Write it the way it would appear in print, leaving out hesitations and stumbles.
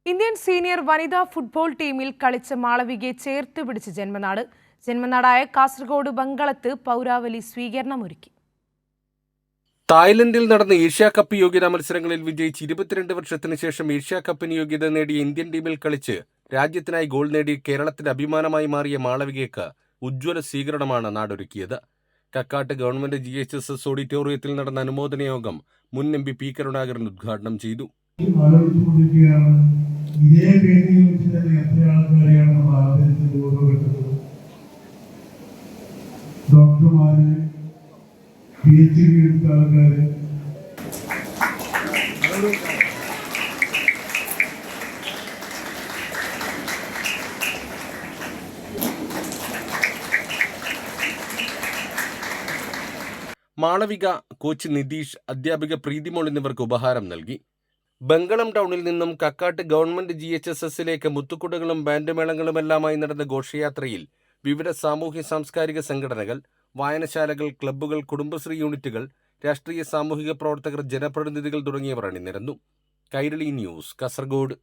Indian senior വനിതാ football ടീമിൽ കളിച്ച മാളവികയെ ചേർത്ത് പിടിച്ച് ജന്മനാടായ കാസർഗോഡ് ബംഗളത്ത് പൗരാവലി സ്വീകരണമൊരുക്കി. തായ്ലൻഡിൽ നടന്ന ഏഷ്യാ കപ്പ് യോഗ്യതാ മത്സരങ്ങളിൽ വിജയിച്ച് 22 വർഷത്തിന് ശേഷം ഏഷ്യാ കപ്പിന് യോഗ്യത നേടിയ ഇന്ത്യൻ ടീമിൽ കളിച്ച് രാജ്യത്തിനായി ഗോൾ നേടി കേരളത്തിന്റെ അഭിമാനമായി മാറിയ മാളവികയ്ക്ക് ഉജ്ജ്വല സ്വീകരണമാണ് നാടൊരുക്കിയത്. കക്കാട്ട് ഗവൺമെന്റ് GHSS ഓഡിറ്റോറിയത്തിൽ നടന്ന അനുമോദന യോഗം മുൻ MP P കരുണാകരൻ ഉദ്ഘാടനം ചെയ്തു. ഇതേ വേദിയിൽ വെച്ച് തന്നെ എത്ര ആൾക്കാരെയാണ് നമ്മൾ ആദരിച്ചത്, ഓർമ്മപ്പെട്ടത്. ഡോക്ടർമാര്, PhD എടുത്ത ആൾക്കാര്, മാളവിക, കോച്ച് നിതീഷ്, അധ്യാപിക പ്രീതിമോൾ എന്നിവർക്ക് ഉപഹാരം നൽകി. ബംഗളം ടൗണിൽ നിന്നും കക്കാട്ട് ഗവൺമെന്റ് GHSSലേക്ക് മുത്തുക്കുടകളും ബാൻഡ് മേളങ്ങളുമെല്ലാമായി നടന്ന ഘോഷയാത്രയിൽ വിവിധ സാമൂഹ്യ സാംസ്കാരിക സംഘടനകൾ, വായനശാലകൾ, ക്ലബ്ബുകൾ, കുടുംബശ്രീ യൂണിറ്റുകൾ, രാഷ്ട്രീയ സാമൂഹിക പ്രവർത്തകർ, ജനപ്രതിനിധികൾ തുടങ്ങിയവർ അണിനിരന്നു. കൈരളി ന്യൂസ്, കാസർഗോഡ്.